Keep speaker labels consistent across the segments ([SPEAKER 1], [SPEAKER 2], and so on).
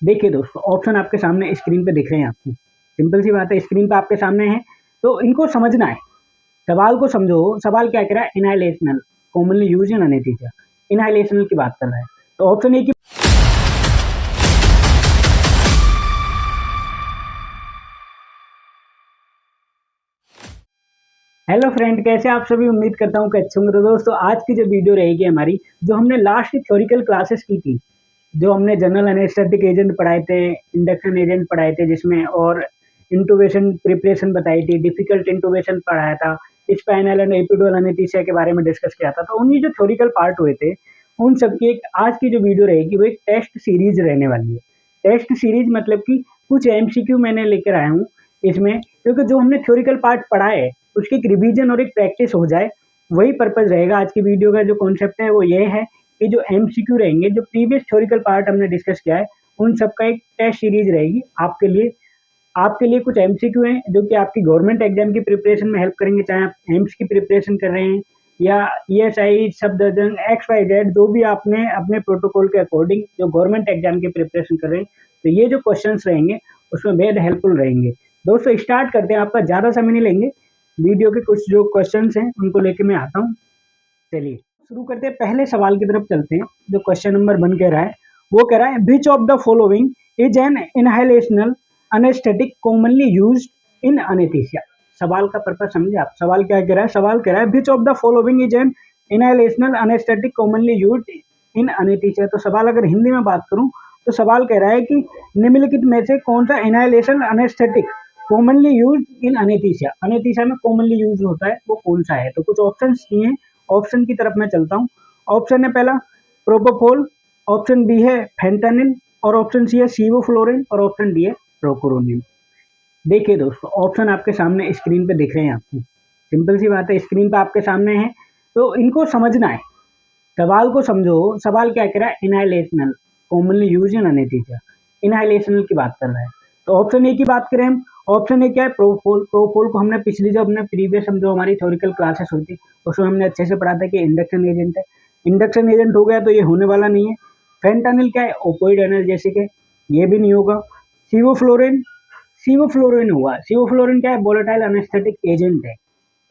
[SPEAKER 1] देखिए दोस्तों, ऑप्शन आपके सामने स्क्रीन पे दिख रहे हैं आपको। सिंपल सी बात है, स्क्रीन पे आपके सामने है, तो इनको समझना है। सवाल को समझो, सवाल क्या कह रहा है? इनहाइलेशनल, कॉमनली यूज्ड इन एनेस्थीसिया। इनहाइलेशनल की बात कर रहा है, तो ऑप्शन ए की। हेलो फ्रेंड, कैसे आप सभी? उम्मीद करता हूँ कि अच्छे होंगे। तो दोस्तों, आज की जो वीडियो रहेगी हमारी, जो हमने लास्ट थ्योरिकल क्लासेस की थी, जो हमने जनरल एनेस्थेटिक एजेंट पढ़ाए थे, इंडक्शन एजेंट पढ़ाए थे जिसमें, और इंटूबेशन प्रिपरेशन बताई थी, डिफिकल्ट इंटूबेशन पढ़ाया था, स्पाइनल एंड एपिडुरल एनेस्थीसिया के बारे में डिस्कस किया था। तो उन्हीं जो थ्योरिकल पार्ट हुए थे, उन सब की एक आज की जो वीडियो रहेगी वो एक टेस्ट सीरीज रहने वाली है। टेस्ट सीरीज मतलब कि कुछ एमसीक्यू मैंने लेकर आया हूँ इसमें, क्योंकि जो हमने थ्योरिकल पार्ट पढ़ा है उसकी एक रिवीजन और एक प्रैक्टिस हो जाए, वही पर्पज रहेगा आज की वीडियो का। जो कॉन्सेप्ट है वो ये है कि जो एमसीक्यू रहेंगे, जो प्रीवियस थ्योरिकल पार्ट हमने डिस्कस किया है, उन सब का एक टेस्ट सीरीज रहेगी आपके लिए। आपके लिए कुछ एमसीक्यू हैं जो कि आपकी गवर्नमेंट एग्जाम की प्रिपरेशन में हेल्प करेंगे, चाहे आप एम्स की प्रिपरेशन कर रहे हैं या ईएसआई, शब्दजंग, एक्स वाई जेड, जो भी आपने अपने प्रोटोकॉल के अकॉर्डिंग जो गवर्नमेंट एग्जाम की प्रिपरेशन कर रहे हैं, तो ये जो क्वेश्चंस रहेंगे उसमें बेहद हेल्पफुल रहेंगे। दोस्तों, स्टार्ट करते हैं, आपका ज़्यादा समय नहीं लेंगे। वीडियो के कुछ जो क्वेश्चंस हैं उनको लेके मैं आता हूँ। चलिए शुरू करते हैं, पहले सवाल की तरफ चलते हैं। जो क्वेश्चन नंबर 1 कह रहा है, वो कह रहा है विच of the following is an inhalational anaesthetic commonly used in anaesthesia. सवाल का पर्पस समझे आप? सवाल क्या कह रहा है? सवाल कह रहा है विच of the following is an inhalational anaesthetic commonly used in anaesthesia. तो सवाल अगर हिंदी में बात करूं तो सवाल कह रहा है कि निम्नलिखित में से कौन सा inhalation anaesthetic commonly use in anaesthesia, anaesthesia में कॉमनली यूज होता है, वो कौन सा है? तो कुछ ऑप्शंस दिए हैं, ऑप्शन की तरफ मैं चलता हूँ। ऑप्शन है पहला प्रोपोफोल, ऑप्शन बी है फेंटानिल, और ऑप्शन सी है सीवोफ्लोरिन, और ऑप्शन डी है प्रोकोरोनिल। देखिए दोस्तों, ऑप्शन आपके सामने स्क्रीन पे दिख रहे हैं आपको। सिंपल सी बात है, स्क्रीन पे आपके सामने है, तो इनको समझना है। सवाल को समझो, सवाल क्या कह रहा है? इनहाइलेशनल, कॉमनली यूज इन एनेस्थीसिया। इनहाइलेशनल की बात कर रहा है, तो ऑप्शन ए की बात करें हम। ऑप्शन ए क्या है? प्रोपोल। प्रोपोल को हमने पिछली जो हमने प्रीवियस हम जो हमारी थ्योरिकल क्लासेस हुई थी उसमें हमने अच्छे से पढ़ा था कि इंडक्शन एजेंट है। इंडक्शन एजेंट हो गया तो ये होने वाला नहीं है। फेंटानिल क्या है? ओपोइड एनाल्जेसिक है, ये भी नहीं होगा। सीवोफ्लोरिन, सीवोफ्लोरिन हुआ। सीवोफ्लोरिन क्या है? वोलेटाइल एनेस्थेटिक एजेंट है।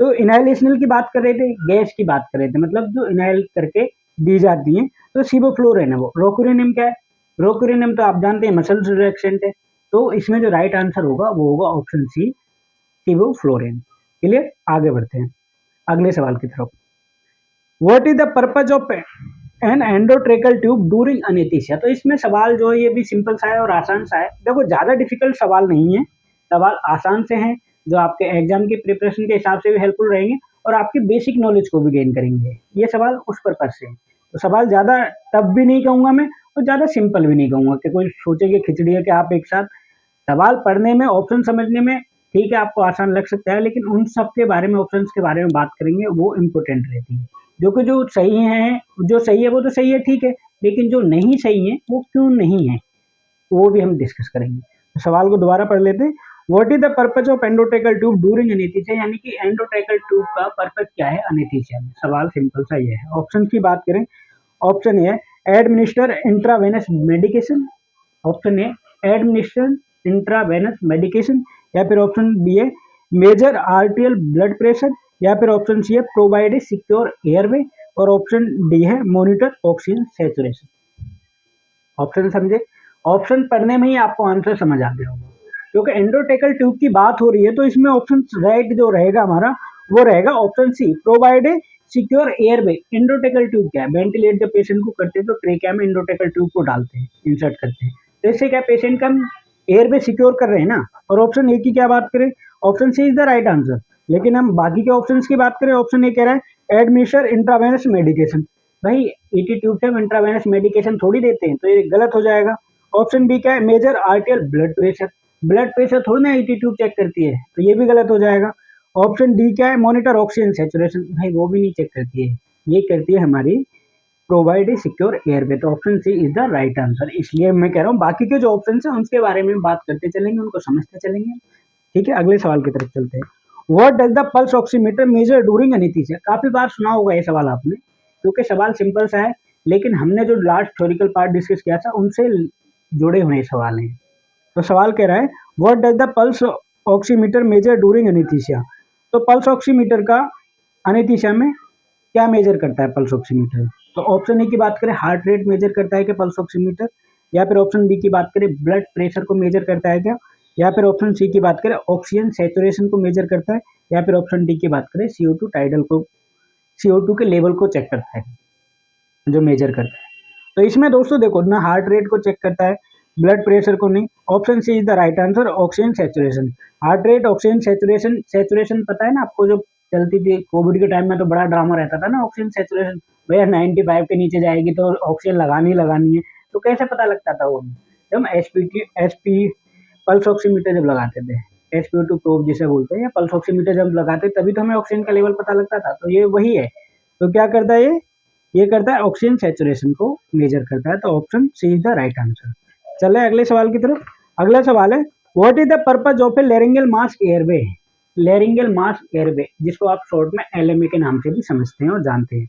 [SPEAKER 1] तो इनहेलेशनल की बात कर रहे थे, गैस की बात कर रहे थे, मतलब जो इनहेल करके दी जाती है, तो सिवोफ्लोरिन है वो। रोकुरिनियम क्या है? रोकुरिनियम तो आप जानते हैं मसल रिलैक्सेंट है। तो इसमें जो राइट आंसर होगा वो होगा ऑप्शन सी, सिवोफ्लोरिन। क्लियर? आगे बढ़ते हैं अगले सवाल की तरफ। What is the purpose of an endotracheal tube during anaesthesia. तो इसमें सवाल जो है ये भी सिंपल सा है और आसान सा है। देखो, ज्यादा डिफिकल्ट सवाल नहीं है, सवाल आसान से हैं, जो आपके एग्जाम की प्रिपरेशन के हिसाब से भी हेल्पफुल रहेंगे और आपकी बेसिक नॉलेज को भी गेन करेंगे। ये सवाल उस पर्पज से है। तो सवाल ज्यादा टफ भी नहीं कहूंगा मैं, और ज्यादा सिंपल भी नहीं कहूंगा कि कोई सोचे कि खिचड़ी है कि आप एक साथ। सवाल पढ़ने में, ऑप्शन समझने में ठीक है आपको आसान लग सकता है, लेकिन उन सब के बारे में, ऑप्शंस के बारे में बात करेंगे, वो इम्पोर्टेंट रहती है। जो कि जो सही है, जो सही है वो तो सही है, ठीक है, लेकिन जो नहीं सही है वो क्यों नहीं है, वो भी हम डिस्कस करेंगे। तो सवाल को दोबारा पढ़ लेते हैं। What is the purpose of endotracheal tube during anaesthesia, यानी कि एंडोट्रेकल ट्यूब का पर्पज क्या है अनेस्थीसिया में? सवाल सिंपल सा ये है। ऑप्शन की बात करें, option A administer intravenous medication, option A administer intravenous medication, या फिर ऑप्शन बी है मेजर आर्टियल ब्लड प्रेशर, या फिर ऑप्शन सी है प्रोवाइड ए सिक्योर एयरवे, और ऑप्शन डी है मॉनिटर ऑक्सीजन सैचुरेशन। ऑप्शन समझे? ऑप्शन पढ़ने में ही आपको आंसर समझ आ गया होगा, क्योंकि एंडोटेकल ट्यूब की बात हो रही है, तो इसमें ऑप्शन राइट जो रहेगा हमारा वो रहेगा option C, provide a secure airway. Endotracheal tube क्या है? वेंटिलेट जब पेशेंट को करते हैं तो ट्रेकिया में एंडोटेकल ट्यूब को डालते हैं, इंसर्ट करते हैं, तो इससे क्या पेशेंट का एयरवे सिक्योर कर रहे हैं ना। और ऑप्शन ए की क्या बात करें, option C is the right answer. लेकिन हम बाकी के ऑप्शंस की बात करें, ऑप्शन ए कह रहा है एडमिनिस्टर इंट्रावेनस मेडिकेशन। भाई, ईटी ट्यूब से हम इंट्रावेनस मेडिकेशन थोड़ी देते हैं, तो ये गलत हो जाएगा। ऑप्शन बी क्या है? Major arterial blood pressure. Blood pressure थोड़ी ना ईटी ट्यूब चेक करती है, तो ये भी गलत हो जाएगा। ऑप्शन डी क्या है? Monitor oxygen saturation. भाई, वो भी नहीं चेक करती है, ये करती है हमारी प्रोवाइड ए सिक्योर एयरवे। तो option C is the right answer. इसलिए मैं कह रहा हूँ बाकी के जो ऑप्शन है उनके बारे में बात करते चलेंगे, उनको समझते चलेंगे। ठीक है, अगले सवाल की तरफ चलते हैं। What does the pulse oximeter measure during anaesthesia. काफी बार सुना होगा ये सवाल आपने, क्योंकि सवाल सिंपल सा है, लेकिन हमने जो लास्ट थ्योरिकल पार्ट डिस्कस किया था उनसे जुड़े हुए सवाल हैं। तो सवाल कह रहा है what does the pulse oximeter measure during anaesthesia. तो पल्स ऑक्सीमीटर का एनेस्थीसिया में क्या मेजर करता है पल्स ऑक्सीमीटर? तो ऑप्शन ए की बात करें हार्ट रेट मेजर करता है क्या पल्स ऑक्सीमीटर, या फिर ऑप्शन बी की बात करें ब्लड प्रेशर को मेजर करता है क्या, या फिर ऑप्शन सी की बात करें ऑक्सीजन सैचुरेशन को मेजर करता है, या फिर ऑप्शन डी की बात करें CO2 टाइडल को, CO2 के लेवल को चेक करता है, जो मेजर करता है। तो इसमें दोस्तों देखो ना, हार्ट रेट को चेक करता है, ब्लड प्रेशर को नहीं। Option C is the right answer, oxygen saturation. Heart rate, oxygen saturation, saturation पता है ना आपको, जो चलती थी कोविड के टाइम में तो बड़ा ड्रामा रहता था ना ऑक्सीजन सैचुरेशन, भैया 95 के नीचे जाएगी तो ऑक्सीजन लगानी ही लगानी है। तो कैसे पता लगता था वो, जब एसपी पल्स ऑक्सीमीटर जब लगाते थे, SpO2 प्रोब जिसे बोलते हैं, या पल्स ऑक्सीमीटर जब लगाते तभी तो हमें ऑक्सीजन का लेवल पता लगता था। तो ये वही है। तो क्या करता है ये करता है ऑक्सीजन सैचुरेशन को मेजर करता है। तो option C is the right answer. चले अगले सवाल की तरफ। अगला सवाल है what is the purpose of a laryngeal mask airway. Laryngeal mask airway, जिसको आप शॉर्ट में LMA के नाम से भी समझते हैं और जानते हैं।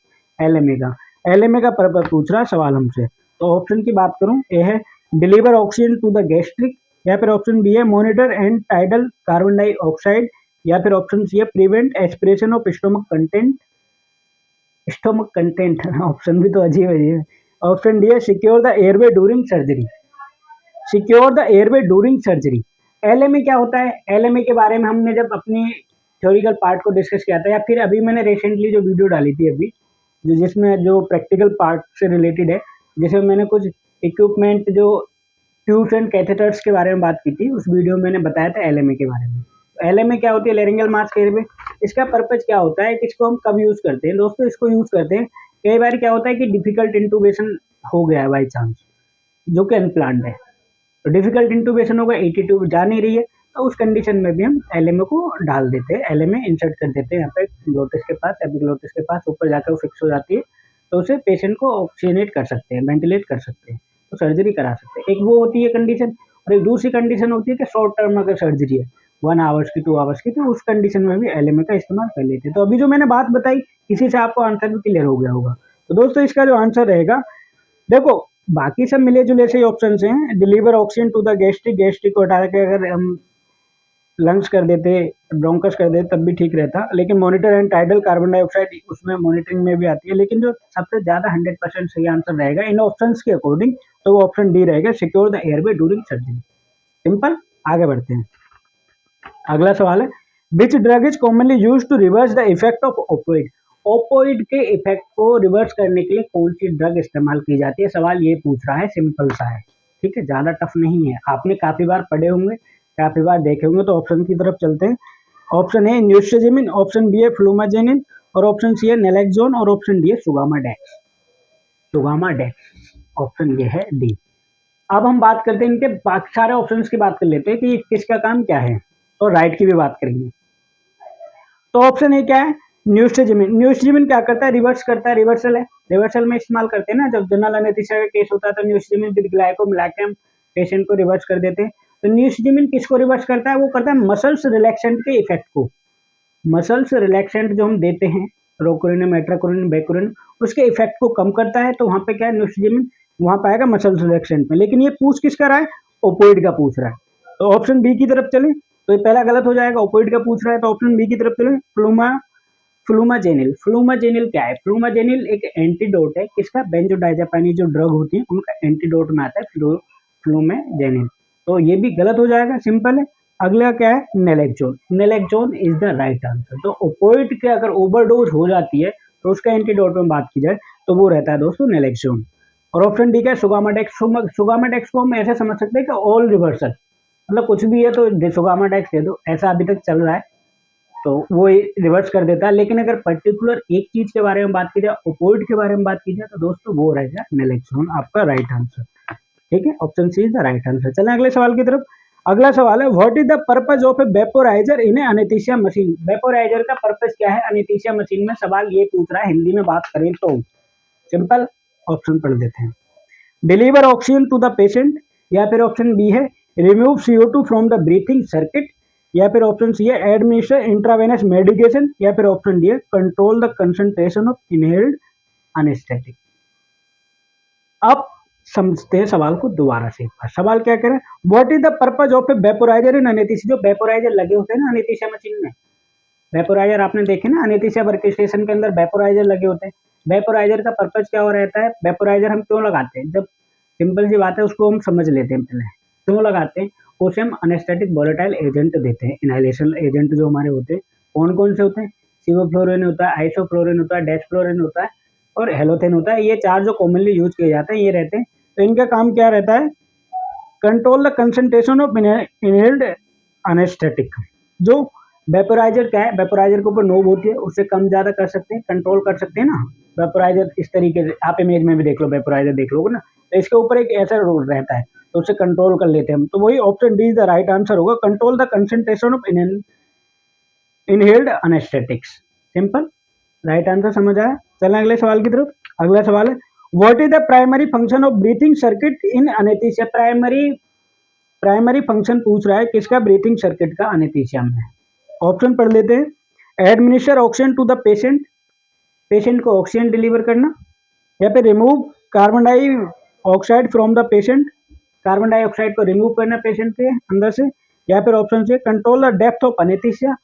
[SPEAKER 1] LMA का पर्पज पूछ रहा सवाल हमसे। तो ऑप्शन की बात करूं, ए है deliver oxygen to the gastric, या फिर ऑप्शन बी है monitor end tidal carbon dioxide, या फिर ऑप्शन सी है prevent aspiration of stomach content. Option भी तो अजीब है। ऑप्शन डी है secure the airway during surgery. Secure the airway during surgery. LMA क्या होता है? LMA के बारे में हमने जब अपनी थ्योरिकल पार्ट को डिस्कस किया था, या फिर अभी मैंने रिसेंटली जो वीडियो डाली थी अभी, जिसमें जो प्रैक्टिकल पार्ट से रिलेटेड है, जिसमें मैंने कुछ इक्विपमेंट जो ट्यूब्स एंड कैथेटर्स के बारे में बात की थी, उस वीडियो में मैंने बताया था LMA के बारे में। LMA क्या होती है? लेरिंगल मास्क एयरवे। इसका पर्पज क्या होता है, किसको हम कब यूज करते हैं दोस्तों? इसको यूज करते हैं कई बार क्या होता है कि डिफिकल्ट इंटूबेशन हो गया है बाई चांस, जो कि अनप्लान्ड है। तो डिफिकल्ट इंटूबेशन होगा, 82 जा नहीं रही है, तो उस कंडीशन में भी हम LMA को डाल देते हैं, LMA इंसर्ट कर देते हैं यहाँ पे ग्लोटिस के पास, एपिग्लोटिस के पास, ऊपर जाकर वो फिक्स हो जाती है। तो उसे पेशेंट को ऑक्सीजनेट कर सकते हैं, वेंटिलेट कर सकते हैं, तो सर्जरी करा सकते हैं। एक वो होती है कंडीशन, और एक दूसरी कंडीशन होती है कि शॉर्ट टर्म अगर सर्जरी है 1 आवर्स की, 2 आवर्स की, तो उस कंडीशन में भी LMA का इस्तेमाल कर लेते हैं। तो अभी जो मैंने बात बताई, इसी से आपको आंसर भी क्लियर हो गया होगा। तो दोस्तों इसका जो आंसर रहेगा, देखो बाकी सब मिले जुले से ऑप्शन हैं। Deliver oxygen to the gastric, gastric को हटा के अगर हम लंग्स कर देते, ब्रोंकस कर देते तब भी ठीक रहता। लेकिन monitor end tidal carbon dioxide उसमें मॉनिटरिंग में भी आती है। लेकिन जो सबसे ज्यादा 100% सही आंसर रहेगा इन ऑप्शंस के अकॉर्डिंग, तो वो ऑप्शन डी रहेगा, secure the airway during surgery. Simple. आगे बढ़ते हैं। अगला सवाल है which drug is commonly use to reverse the effect of opioid. Opioid के इफेक्ट को रिवर्स करने के लिए कौन सी ड्रग इस्तेमाल की जाती है? सवाल ये पूछ रहा है, सिंपल सा है, ठीक है, ज्यादा टफ नहीं है। आपने काफी बार पढ़े होंगे, काफी बार देखे होंगे। तो ऑप्शन की तरफ चलते हैं। ऑप्शन ए न्यूस्ट्रेजिमिन, ऑप्शन बी है फ्लूमाजेनिन, और ऑप्शन सी है नेलेक्सोन, और ऑप्शन डी है सुगामाडेक्स। सुगामाडेक्स ऑप्शन ये है डी। अब हम बात करते हैं इनके बाकी सारे ऑप्शंस की बात कर लेते हैं कि किसका काम क्या है, और राइट की भी बात करेंगे। तो ऑप्शन ए क्या है? न्यूस्ट्रेजिमिन। न्यूस्ट्रेजिमिन क्या करता है? रिवर्स करता है, रिवर्सल है, रिवर्सल में इस्तेमाल करते हैं ना, जब जनरल एनेस्थीसिया का केस होता है तो न्यूस्ट्रेजिमिन विद ग्लाइको मिला के हम पेशेंट को रिवर्स कर देते हैं। तो न्यूस्ट्रेजिमिन किसको रिवर्स करता है? वो करता है मसल्स रिलैक्सेंट के इफेक्ट को। मसल्स रिलैक्सेंट जो हम देते हैं, रोकोरिन, मेट्राकोरिन, बेकोरिन, उसके इफेक्ट को कम करता है। तो वहां पे क्या है? न्यूस्ट्रेजिमिन वहां पे आएगा मसल्स रिलैक्सेंट में। लेकिन ये पूछ किसका रहा है? ओपोइड का पूछ रहा है। तो ऑप्शन बी की तरफ चले, तो ये पहला गलत हो जाएगा, ओपोइड का पूछ रहा है। तो ऑप्शन बी की तरफ चले, फ्लूमाजेनिल। फ्लूमाजेनिल क्या है? फ्लूमाजेनिल एक एंटीडोट है, किसका? बेंजोडाइजापाइनिक जो ड्रग होती है उनका एंटीडोट में आता है फ्लूमाजेनिल। तो ये भी गलत हो जाएगा, सिंपल है। अगला क्या है? नेलेक्सोन। नेलेक्सोन इज द राइट आंसर। तो ओपोइड के अगर ओवरडोज हो जाती है तो उसका एंटीडोट में बात की जाए तो वो रहता है दोस्तों नेलेक्सोन। और ऑप्शन डी क्या है? सुगामाडेक्स। सुगामाडेक्स को हम ऐसे समझ सकते हैं कि ऑल रिवर्सल, मतलब कुछ भी है तो सुगामाडेक्स दे दो, ऐसा अभी तक चल रहा है, तो वो रिवर्स कर देता है। लेकिन अगर पर्टिकुलर एक चीज के बारे में बात की जाए, ओपोइड के बारे में बात की जाए, तो दोस्तों वो रहेगा नेलेक्सोन, आपका राइट आंसर। ठीक है, option C is the right answer. चलें अगले सवाल की तरफ। अगला सवाल है what is the purpose of a vaporiser in anaesthesia machine. Vaporiser का पर्पज क्या है एनेस्थीसिया मशीन में? सवाल ये पूछ रहा है, हिंदी में बात करें तो सिंपल। ऑप्शन पढ़ देते हैं। Deliver oxygen to the patient, या फिर ऑप्शन बी है remove CO2 from the breathing circuit, या फिर ऑप्शन सी है एडमिनिस्टर इंट्रावेनस मेडिकेशन, या फिर ऑप्शन डी है control the concentration of inhaled anaesthetic. अब समझते हैं सवाल को दोबारा से एक बार। सवाल क्या करें, what is the purpose of a vaporiser in anaesthesia. जो वेपोराइजर लगे होते हैं ना एनेस्थीसिया मशीन में, वेपोराइजर आपने देखे ना एनेस्थीसिया वर्क स्टेशन के अंदर वेपोराइजर लगे होते हैं। वेपोराइजर का पर्पज क्या हो रहता है, वेपोराइजर हम क्यों लगाते हैं, जब सिंपल सी बात है उसको हम समझ लेते हैं पहले क्यों लगाते हैं। उसे हम अनेस्थेटिक वोलेटाइल एजेंट देते हैं, इनहेलेशन एजेंट जो हमारे होते हैं कौन कौन से होते हैं, सिवोफ्लोरिन होता है, आइसोफ्लोरिन होता है, डेस्फ्लोरिन होता है और हेलोथेन होता है। ये चार जो कॉमनली यूज किए जाते हैं ये रहते हैं। तो इनका काम क्या रहता है, control the concentration of inhaled anaesthetic. जो वेपोराइजर क्या है, वेपोराइजर के ऊपर नोब होती है, उससे कम ज्यादा कर सकते हैं, कंट्रोल कर सकते हैं ना। वेपोराइजर इस तरीके से आप इमेज में भी देख लो, वेपोराइजर देख लोगे ना, तो इसके ऊपर एक ऐसा रोल रहता है तो उससे कंट्रोल कर लेते हैं हम। तो वही option D is the right answer होगा, control the concentration of inhaled anaesthetics. Simple right answer समझ आया। चलें अगले सवाल की तरफ। अगला सवाल है, what is the primary function of breathing circuit in anaesthesia. Primary function पूछ रहा है किसका, ब्रीथिंग सर्किट का अनेस्थीसिया में। ऑप्शन पढ़ लेते हैं, administer oxygen to the patient, patient को ऑक्सीजन डिलीवर करना, या फिर remove carbon dioxide from the patient, carbon dioxide को रिमूव करना पेशेंट के अंदर से, या फिर option C control the depth of anaesthesia,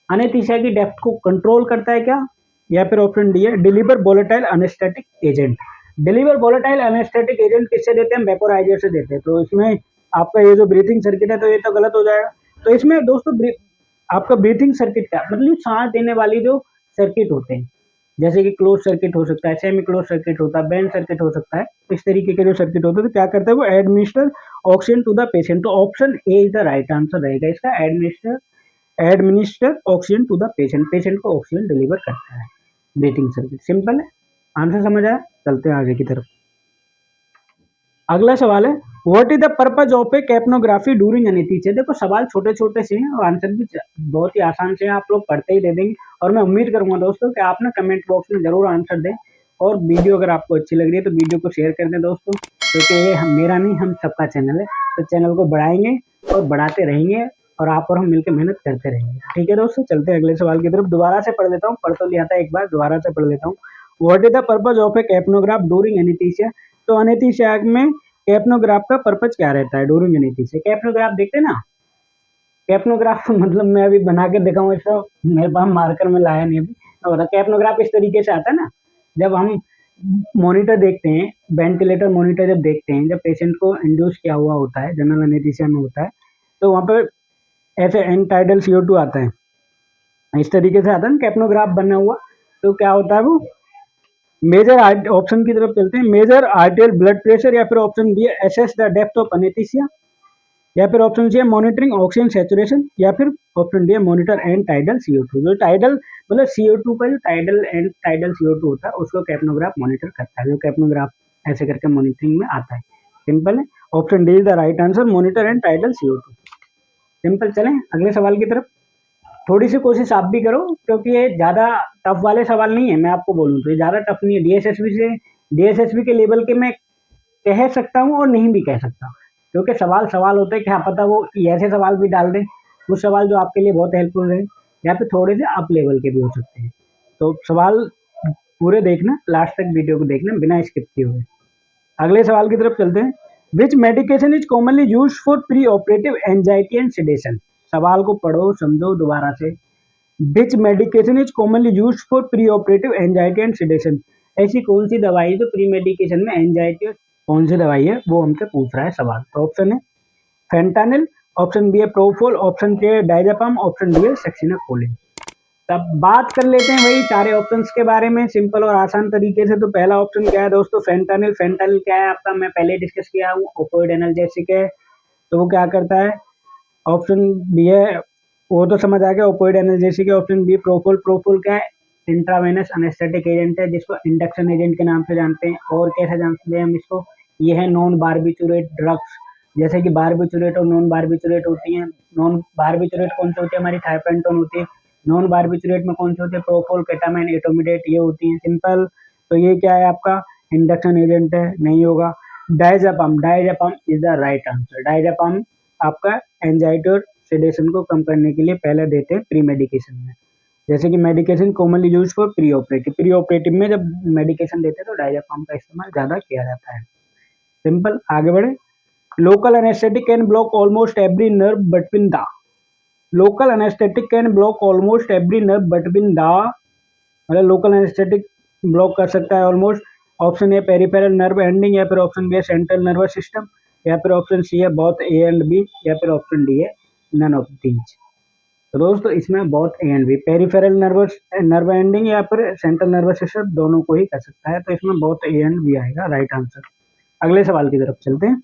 [SPEAKER 1] anaesthesia की डेप्थ को कंट्रोल करता है क्या, या फिर ऑप्शन डी है deliver volatile anaesthetic agent. Deliver volatile anaesthetic agent किससे देते हैं, वेपोराइजर से देते हैं। तो इसमें आपका ये जो ब्रीथिंग सर्किट है तो ये तो गलत हो जाएगा। तो इसमें दोस्तों आपका ब्रीथिंग सर्किट क्या मतलब सांस देने वाली जो सर्किट होते हैं, जैसे कि क्लोज सर्किट हो सकता है, सेमी क्लोज सर्किट होता है, बैंड सर्किट हो सकता है, इस तरीके के जो सर्किट होते हैं तो क्या करता है वो administer oxygen to the patient. तो option A is the right answer रहेगा इसका, administer oxygen to the patient, patient को ऑक्सीजन डिलीवर करता है ब्रीथिंग सर्किट। सिंपल है, आंसर समझ आया। चलते हैं आगे की तरफ। अगला सवाल है, what is the purpose of A capnography during anaesthesia. देखो सवाल छोटे छोटे से हैं और आंसर भी बहुत ही आसान से हैं, आप लोग पढ़ते ही दे देंगे। और मैं उम्मीद करूंगा दोस्तों कि आप ना कमेंट बॉक्स में जरूर आंसर दें, और वीडियो अगर आपको अच्छी लग रही है तो वीडियो को शेयर कर दें दोस्तों, क्योंकि ये मेरा नहीं हम सबका चैनल है। तो चैनल को बढ़ाएंगे और बढ़ाते रहेंगे और आप और हम मिलकर मेहनत करते रहेंगे। ठीक है दोस्तों, चलते हैं अगले सवाल की तरफ। दोबारा से पढ़ लेता हूँ, पढ़ तो लिया था एक बार, दोबारा से पढ़ लेता हूँ। What is the purpose of A कैप्नोग्राफ during anaesthesia. तो एनेस्थीसिया में कैप्नोग्राफ का पर्पज क्या रहता है ड्यूरिंग एनेस्थीसिया। कैप्नोग्राफ देखते हैं ना, कैप्नोग्राफ मतलब मैं अभी बना के दिखाऊं, इसका मेरे पास मार्कर में लाया नहीं अभी। और कैप्नोग्राफ इस तरीके से आता है ना, जब हम मॉनिटर देखते हैं, वेंटिलेटर मॉनिटर जब देखते हैं, जब पेशेंट को इंड्यूस किया हुआ होता है, जनरल एनेस्थीसिया में होता है, तो वहाँ पर ऐसे एन टाइडल CO2 आता है, इस तरीके से आता है ना कैप्नोग्राफ बना हुआ। तो क्या होता है वो, मेजर ऑप्शन की तरफ चलते हैं, मेजर आर्टियल ब्लड प्रेशर, या फिर option B assess the depth of anaesthesia, या फिर ऑप्शन सी है मॉनिटरिंग ऑक्सीजन सैचुरेशन, या फिर ऑप्शन डी है मॉनिटर एंड टाइडल CO2। जो टाइडल मतलब CO2 का जो टाइडल एंड टाइडल CO2 होता है उसको कैप्नोग्राफ मॉनिटर करता है, जो कैप्नोग्राफ ऐसे करके मॉनिटरिंग में आता है। सिंपल है, option D is the right answer, monitor end tidal CO2। Simple. चलें अगले सवाल की तरफ। थोड़ी सी कोशिश आप भी करो, क्योंकि ये ज़्यादा टफ वाले सवाल नहीं है, मैं आपको बोलूँ तो ये ज़्यादा टफ नहीं है। DSSB के लेवल के मैं कह सकता हूँ और नहीं भी कह सकता, क्योंकि सवाल सवाल होते हैं, क्या पता वो ऐसे सवाल भी डाल दें, कुछ सवाल जो आपके लिए बहुत हेल्पफुल रहे, या फिर थोड़े से अप लेवल के भी हो सकते हैं। तो सवाल पूरे देखना, लास्ट तक वीडियो को देखना बिना स्किप किए हुए। अगले सवाल की तरफ चलते हैं, which medication is commonly use for pre operative anxiety and sedation. सवाल को पढ़ो समझो दोबारा से। Which medication is commonly use for pre operative anxiety and sedation. ऐसी कौन सी दवाई जो प्री मेडिकेशन में एंजाइटी, कौन सी दवाई है वो हमसे पूछ रहा है सवाल। तो ऑप्शन है फेंटानिल, ऑप्शन बी है प्रोपोल, ऑप्शन सी है डायजापाम, ऑप्शन डी है सक्सिनाकोलिन। तब बात कर लेते हैं वही सारे ऑप्शंस के बारे में सिंपल और आसान तरीके से। तो पहला ऑप्शन क्या है दोस्तों, फेंटानिल। फेंटानिल क्या है आपका, मैं पहले डिस्कस किया हूँ, ओपियोइड एनाल्जेसिक है। तो वो क्या करता है, ऑप्शन बी है, वो तो समझ आ गया, ओपियोइड एनाल्जेसिक है। Option B propofol. प्रोपोल क्या है, इंट्रावेनस अनेस्थेटिक एजेंट है, जिसको इंडक्शन एजेंट के नाम से जानते हैं। और कैसे जानते हैं हम इसको, ये है नॉन बारबिचुरेट ड्रग्स, जैसे कि बारबिचुरेट और नॉन बारबिचुरेट होती हैं। नॉन बारबिचुरेट कौन सी होती है, हमारी थाइपेंटोन होती है। नॉन बारबिचुरेट में कौन सी होती है, प्रोपोल, केटामाइन, एटोमिडेट, ये होती हैं। सिंपल। तो ये क्या है आपका, इंडक्शन एजेंट है, नहीं होगा। डायजापाम, डायजापाम इज द राइट आंसर। डायजापाम आपका एंजाइटी और सेडेशन को कम करने के लिए पहले देते हैं प्री मेडिकेशन में। जैसे कि medication commonly use for pre operative, pre operative में जब मेडिकेशन देते हैं तो डायजापाम का इस्तेमाल ज़्यादा किया जाता है। सिंपल, आगे बढ़े। Local anaesthetic can block almost every nerve between the, local anaesthetic can block almost every nerve between the, मतलब लोकल एनेस्थेटिक ब्लॉक कर सकता है almost. Option A peripheral nerve ending, या फिर ऑप्शन बी है सेंट्रल नर्वस सिस्टम, या फिर option C है बोथ ए एंड बी, या फिर ऑप्शन डी है नन ऑफ दीज। तो दोस्तों इसमें both A and B, peripheral nervous nerve ending या फिर सेंट्रल नर्वस सिस्टम, दोनों को ही कर सकता है। तो इसमें बोथ ए एंड बी आएगा राइट आंसर। अगले सवाल की तरफ चलते हैं।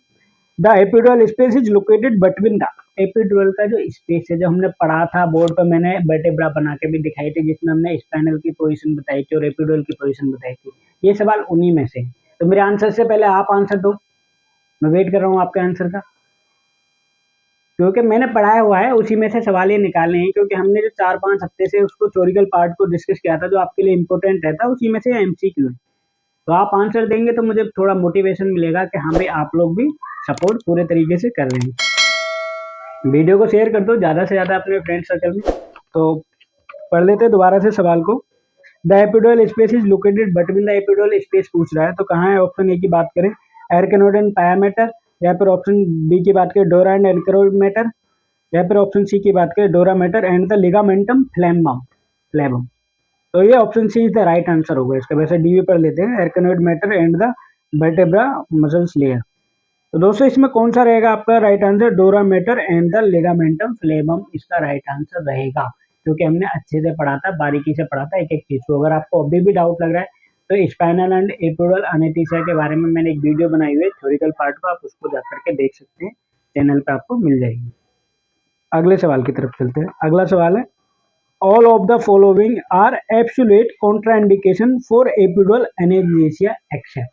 [SPEAKER 1] The epidural space is located between the, epidural का जो स्पेस है, जो हमने पढ़ा था बोर्ड पर, मैंने वर्टेब्रा बना के भी दिखाई थी, जिसमें हमने स्पाइनल की पोजीशन बताई थी और एपिड्यूरल की पोजीशन बताई थी। ये सवाल उन्हीं में से है। तो मेरे आंसर से पहले आप आंसर दो, मैं वेट कर रहा हूँ आपके आंसर का, क्योंकि मैंने पढ़ाया हुआ है, उसी में से सवाल ये निकालने हैं, क्योंकि हमने जो 4-5 हफ्ते से उसको थ्योरिकल पार्ट को डिस्कस किया था, जो आपके लिए इंपॉर्टेंट रहता है, उसी में से एमसीक्यू है। तो आप आंसर देंगे तो मुझे थोड़ा मोटिवेशन मिलेगा कि हाँ भाई आप लोग भी सपोर्ट पूरे तरीके से कर रहे हैं। वीडियो को शेयर कर दो ज़्यादा से ज़्यादा अपने फ्रेंड सर्कल में। तो पढ़ लेते हैं दोबारा से सवाल को। The epidural space is located between, the epidural space पूछ रहा है, तो कहाँ है? ऑप्शन ए की बात करें एरकेनोड एंड पायामेटर, या फिर ऑप्शन बी की बात करें डोरा एंड एरकेनोमेटर, या फिर ऑप्शन सी की बात करें dura mater and the ligamentum flavum flavum. तो ये option C is the right answer होगा इसका। वैसे डी भी पढ़ लेते हैं, arachnoid mater and the vertebra muscles layer. तो दोस्तों इसमें कौन सा रहेगा आपका right answer? Dura mater and the ligamentum flavum इसका राइट आंसर रहेगा, क्योंकि हमने अच्छे से पढ़ा था, बारीकी से पढ़ा था एक एक चीज को। अगर आपको अभी भी डाउट लग रहा है तो स्पाइनल एंड एपिड्यूरल एनेस्थीसिया के बारे में मैंने एक वीडियो बनाई हुई है थ्योरिकल पार्ट को, आप उसको जाकर के देख सकते हैं, चैनल पे आपको मिल जाएगी। अगले सवाल की तरफ चलते हैं। अगला सवाल है all of the following are absolute contraindication for epidural anaesthesia except,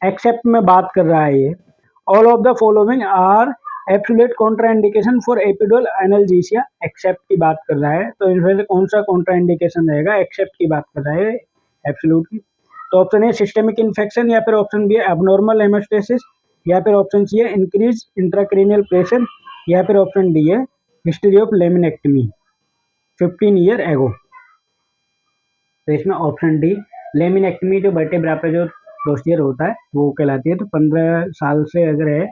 [SPEAKER 1] except में बात कर रहा है ये। All of the following are absolute contraindication for epidural analgesia except की बात कर रहा है। तो इनमें से कौन सा कॉन्ट्राइंडिकेशन रहेगा? एक्सेप्ट की बात कर रहा है एब्सोल्यूट की। तो ऑप्शन ए सिस्टेमिक इन्फेक्शन, या फिर ऑप्शन बी एबनॉर्मल हेमोस्टेसिस, या फिर ऑप्शन सी है इंक्रीज इंट्राक्रेनियल प्रेशर, या फिर ऑप्शन डी है हिस्ट्री ऑफ लेमिनेक्टमी 15 ईयर एगो। तो इसमें ऑप्शन डी लेमिनेक्टमी जो वर्टेब्रा पे जो प्रोसीजर होता है वो कहलाती है। तो 15 साल से अगर है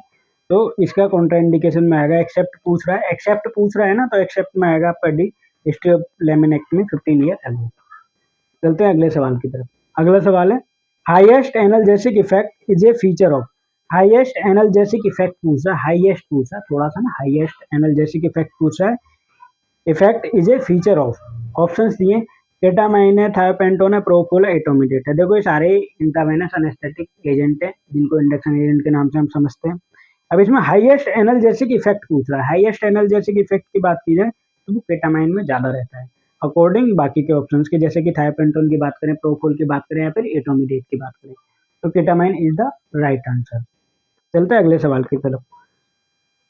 [SPEAKER 1] तो इसका कॉन्ट्राइंडिकेशन में आएगा। एक्सेप्ट पूछ रहा है, एक्सेप्ट पूछ रहा है ना, तो एक्सेप्ट में आएगा आपका D history of laminectomy 15 year ago. चलते हैं अगले सवाल की तरफ। अगला सवाल है highest analgesic effect is a feature of, highest analgesic effect पूछ रहा है, हाईएस्ट पूछ रहा है थोड़ा सा ना, हाईएस्ट एनाल्जेसिक इफेक्ट पूछ रहा है, effect is a feature of. Options दिए केटामाइन है, थायोपेंटोन है, प्रोपोल है, एटोमिडेट है। देखो ये सारे इंट्रावेनस एनेस्थेटिक एजेंट है, जिनको इंडक्शन एजेंट के नाम से हम समझते हैं। अब इसमें हाईएस्ट एनाल्जेसिक इफेक्ट पूछ रहा है, हाईएस्ट एनाल्जेसिक इफेक्ट की बात की जाए तो वो केटामाइन में ज्यादा रहता है अकॉर्डिंग बाकी के ऑप्शंस के, जैसे कि थायोपेंटोन की बात करें, प्रोपोल की बात करें, या फिर एटोमिडेट की बात करें। तो ketamine is the right answer. चलते हैं अगले सवाल की तरफ।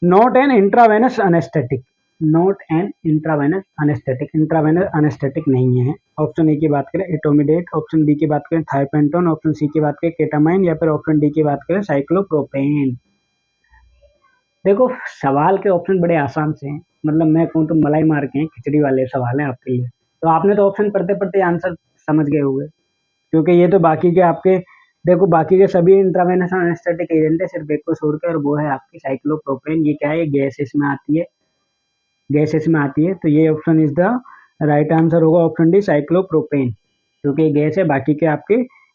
[SPEAKER 1] Not an intravenous anaesthetic, not an intravenous anaesthetic, intravenous anaesthetic नहीं है। ऑप्शन ए की बात करें एटोमिडेट, ऑप्शन बी की बात करें थायोपेंटोन, ऑप्शन सी की बात करें केटामाइन, या फिर ऑप्शन डी की बात करें साइक्लोप्रोपेन। देखो सवाल के ऑप्शन बड़े आसान से हैं, मतलब मैं कहूँ तो मलाई मार के हैं, खिचड़ी वाले सवाल हैं आपके लिए। तो आपने तो ऑप्शन पढ़ते पढ़ते आंसर समझ गए होंगे, क्योंकि ये तो बाकी के आपके, देखो बाकी के सभी इंट्रावेनस एनेस्थेटिक एजेंट है सिर्फ एक को छोड़ के, और वो है आपकी साइक्लोप्रोपेन। ये क्या है? ये गैसेस में आती है, गैसेस में आती है। तो ये option is the right answer होगा, ऑप्शन डी साइक्लोप्रोपेन, क्योंकि ये गैस है, बाकी के आपके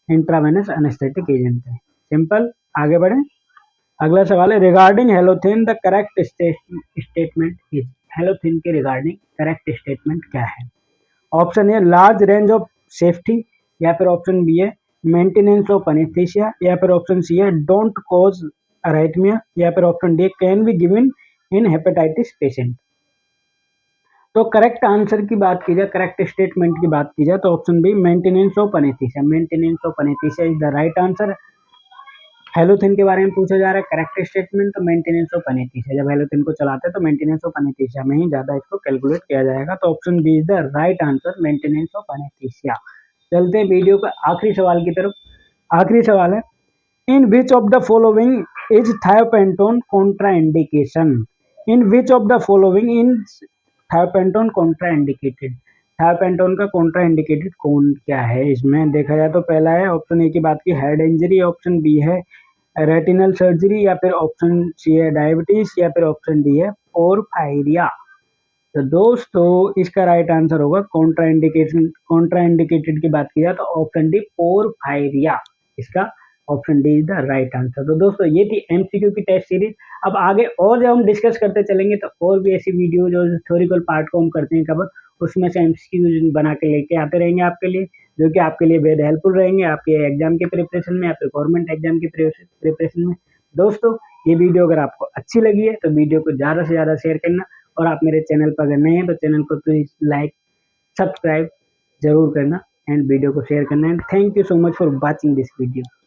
[SPEAKER 1] इंट्रावेनस एनेस्थेटिक एजेंट है। सिंपल, आगे बढ़े। अगला सवाल है regarding halothane the correct statement is, halothane के रिगार्डिंग करेक्ट स्टेटमेंट क्या है? Option a large range of safety, या फिर ऑप्शन बी है मेंटेनेंस ऑफ एनेस्थीसिया, या फिर ऑप्शन सी है डोंट कॉज अराइथमिया, या फिर option D can be given in hepatitis patient. तो करेक्ट आंसर की बात की जाए, करेक्ट स्टेटमेंट की बात की जाए, तो option B maintenance of anaesthesia, maintenance of anaesthesia is the right answer. Halothane के बारे में पूछा जा रहा है, करेक्ट स्टेटमेंट तो मेंटेनेंस ऑफ एनेस्थीसिया, जब हेलोथिन को चलाते हैं तो मेंटेनेंस ऑफ एनेस्थीसिया में ही ज्यादा इसको कैलकुलेट किया जाएगा। तो option B is the right answer, maintenance of anaesthesia. चलते हैं वीडियो का आखिरी सवाल की तरफ। आखिरी सवाल है in which of the following is thiopentone contraindication, in which of the following in thiopentone contraindicated, thiopentone का कॉन्ट्राइंडिकेटेड कौन क्या है? इसमें देखा जाए तो पहला है ऑप्शन ए की बात की हेड इंजरी, ऑप्शन बी है रेटिनल सर्जरी, या फिर ऑप्शन सी है डायबिटीज, या फिर ऑप्शन डी है पोरफायरिया। तो दोस्तों इसका राइट आंसर होगा कॉन्ट्राइंडिकेटेड की बात की जाए तो ऑप्शन डी पोरफायरिया, इसका option D is the right answer. तो दोस्तों ये थी एमसीक्यू की टेस्ट सीरीज। अब आगे और जब हम डिस्कस करते चलेंगे तो और भी ऐसी वीडियो जो थ्योरिकल पार्ट को हम करते हैं कवर, उसमें से एमसीक्यू बना के लेके आते रहेंगे आपके लिए, जो कि आपके लिए बेहद हेल्पफुल रहेंगे आपके एग्जाम के प्रिपरेशन में या फिर गवर्नमेंट एग्जाम के प्रिपरेशन में। दोस्तों ये वीडियो अगर आपको अच्छी लगी है तो वीडियो को ज़्यादा से ज़्यादा शेयर करना, और आप मेरे चैनल पर अगर नए हैं तो चैनल को प्लीज लाइक सब्सक्राइब जरूर करना एंड वीडियो को शेयर करना। And thank you so much for watching this video.